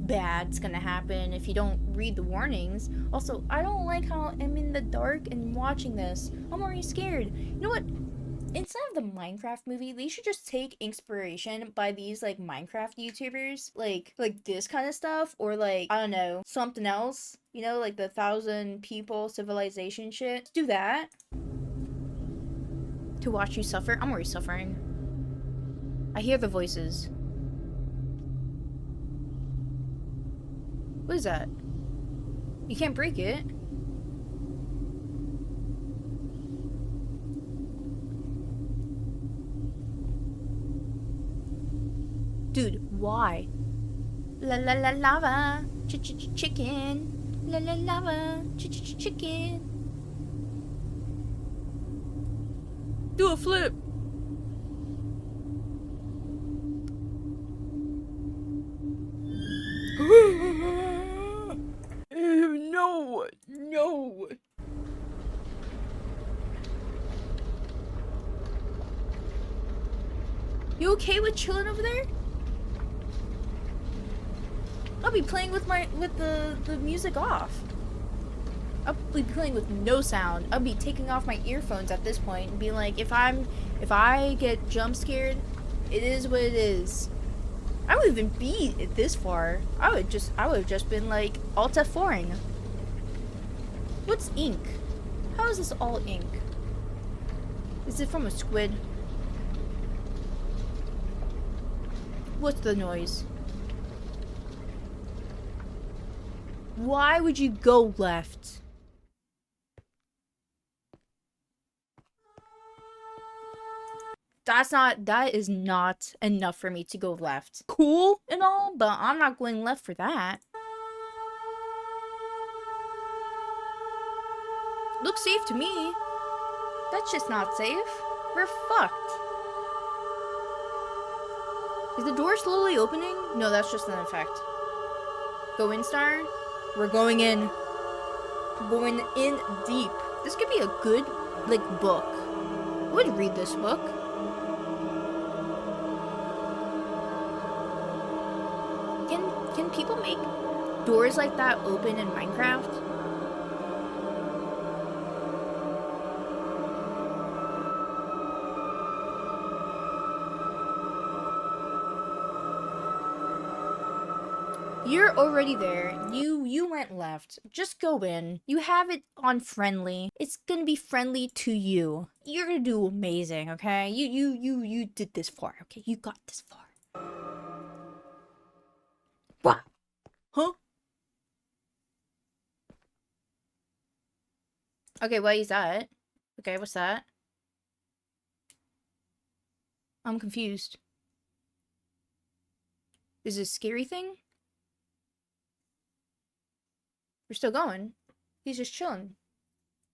bad's gonna happen if you don't read the warnings. Also, I don't like how I'm in the dark and watching this. I'm already scared. You know what? Instead of the Minecraft movie, they should just take inspiration by these like Minecraft YouTubers, like this kind of stuff, or like I don't know, something else. You know, like the 1,000 people civilization shit. Do that. To watch you suffer. I'm already suffering. I hear the voices. What is that? You can't break it. Dude, why? La la la lava, chicken. La la lava, chicken. Do a flip. No, no. You okay with chilling over there? I'll be playing with the music off. I'll be playing with no sound. I'll be taking off my earphones at this point and be like, if I get jump scared, it is what it is. I wouldn't even be this far. I would have just been like Alt F4ing. What's ink? How is this all ink? Is it from a squid? What's the noise? Why would you go left? That is not enough for me to go left. Cool and all, but I'm not going left for that. Looks safe to me. That's just not safe. We're fucked. Is the door slowly opening? No, that's just an effect. Go in, Star. We're going in. Going in deep. This could be a good, like, book. I would read this book. Can people make doors like that open in Minecraft? You're already there. You went left. Just go in. You have it on friendly. It's gonna be friendly to you. You're gonna do amazing, okay? You did this far, okay? You got this far. What? Huh? Okay, what is that? Okay, what's that? I'm confused. Is this a scary thing? We're still going. He's just chilling.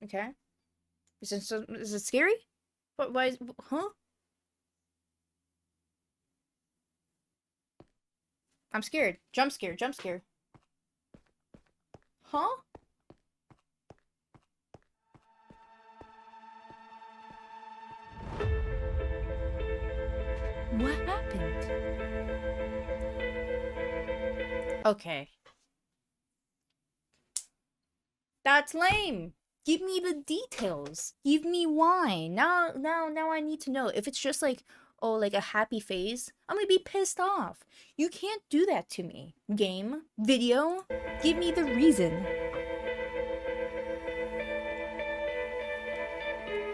Okay. Is it scary? What? Why is... Huh? I'm scared. Jump scare. Jump scare. Huh? What happened? Okay. That's lame. Give me the details. Give me why. Now I need to know. If it's just like, oh, like a happy face, I'm gonna be pissed off. You can't do that to me. Game, video, give me the reason.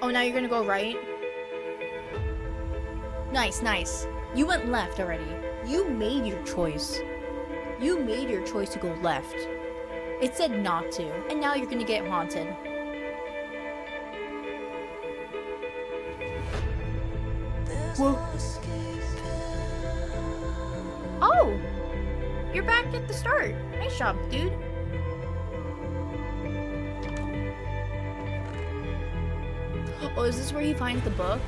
Oh, now you're gonna go right? Nice, nice. You went left already. You made your choice. You made your choice to go left. It said not to, and now you're gonna get haunted. Whoa. Oh! You're back at the start. Nice job, dude. Oh, is this where he finds the book?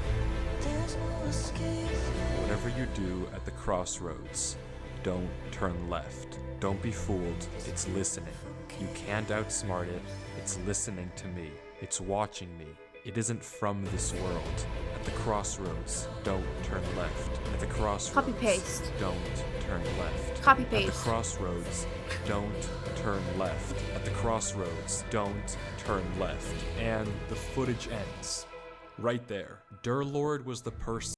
Whatever you do at the crossroads, don't turn left. Don't be fooled. It's listening. You can't outsmart it. It's listening to me. It's watching me. It isn't from this world. At the crossroads, don't turn left. At the crossroads, Copy paste. don't turn left. Copy At the paste. crossroads, don't turn left. At the crossroads, don't turn left. And the footage ends. Right there. Durlord was the person.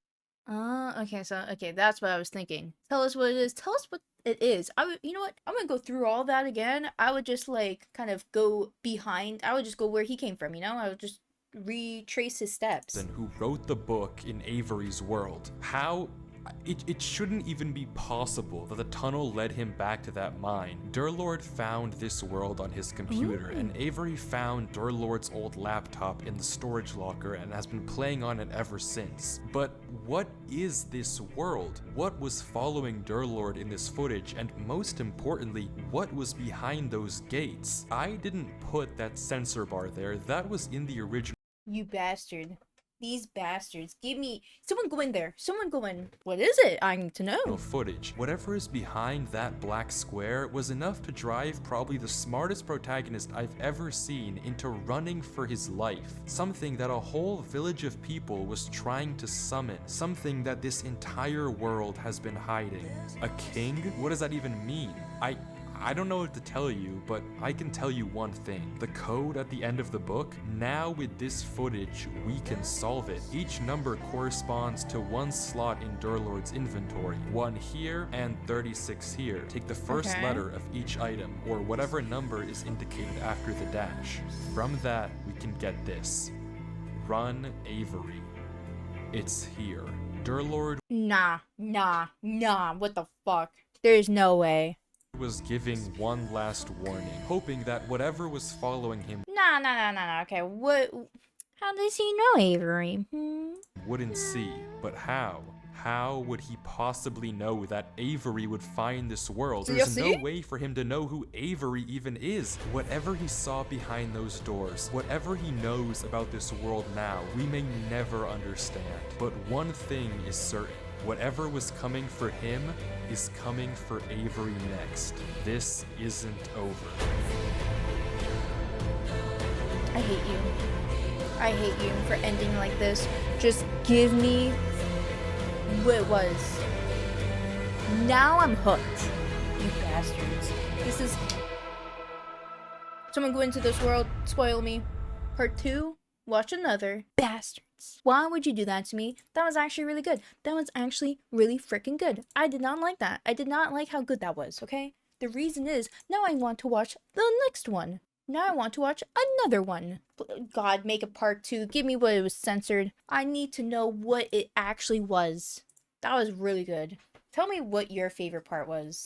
Okay, that's what I was thinking. Tell us what it is. Tell us what it is. You know what? I'm gonna go through all that again. I would just like kind of go behind. I would just go where he came from, you know? I would just retrace his steps. And who wrote the book in Avery's world. How? It shouldn't even be possible that the tunnel led him back to that mine. Durlord found this world on his computer, and Avery found Durlord's old laptop in the storage locker and has been playing on it ever since. But what is this world? What was following Durlord in this footage? And most importantly, what was behind those gates? I didn't put that sensor bar there. That was in the original. You bastard. These bastards. Give me... Someone go in there. Someone go in. What is it? I need to know. Footage. Whatever is behind that black square was enough to drive probably the smartest protagonist I've ever seen into running for his life. Something that a whole village of people was trying to summon. Something that this entire world has been hiding. A king? What does that even mean? I don't know what to tell you, but I can tell you one thing. The code at the end of the book, now with this footage, we can solve it. Each number corresponds to one slot in Durlord's inventory. 1 here and 36 here. Take the first letter of each item, or whatever number is indicated after the dash. From that, we can get this. Run Avery. It's here. Durlord Nah. What the fuck? There's no way. was giving one last warning, hoping that whatever was following him Nah. Okay, what... How does he know Avery? wouldn't see. But how? How would he possibly know that Avery would find this world? There's no way for him to know who Avery even is. Whatever he saw behind those doors, whatever he knows about this world now, we may never understand. But one thing is certain. Whatever was coming for him is coming for Avery next. This isn't over. I hate you. I hate you for ending like this. Just give me what it was. Now I'm hooked. You bastards. This is... Someone go into this world, spoil me. Part 2, watch another. Bastards. Why would you do that to me? That was actually really good. That was actually really freaking good. I did not like that. I did not like how good that was, okay? The reason is, now I want to watch the next one. Now I want to watch another one. God, make a part 2. Give me what it was censored. I need to know what it actually was. That was really good. Tell me what your favorite part was.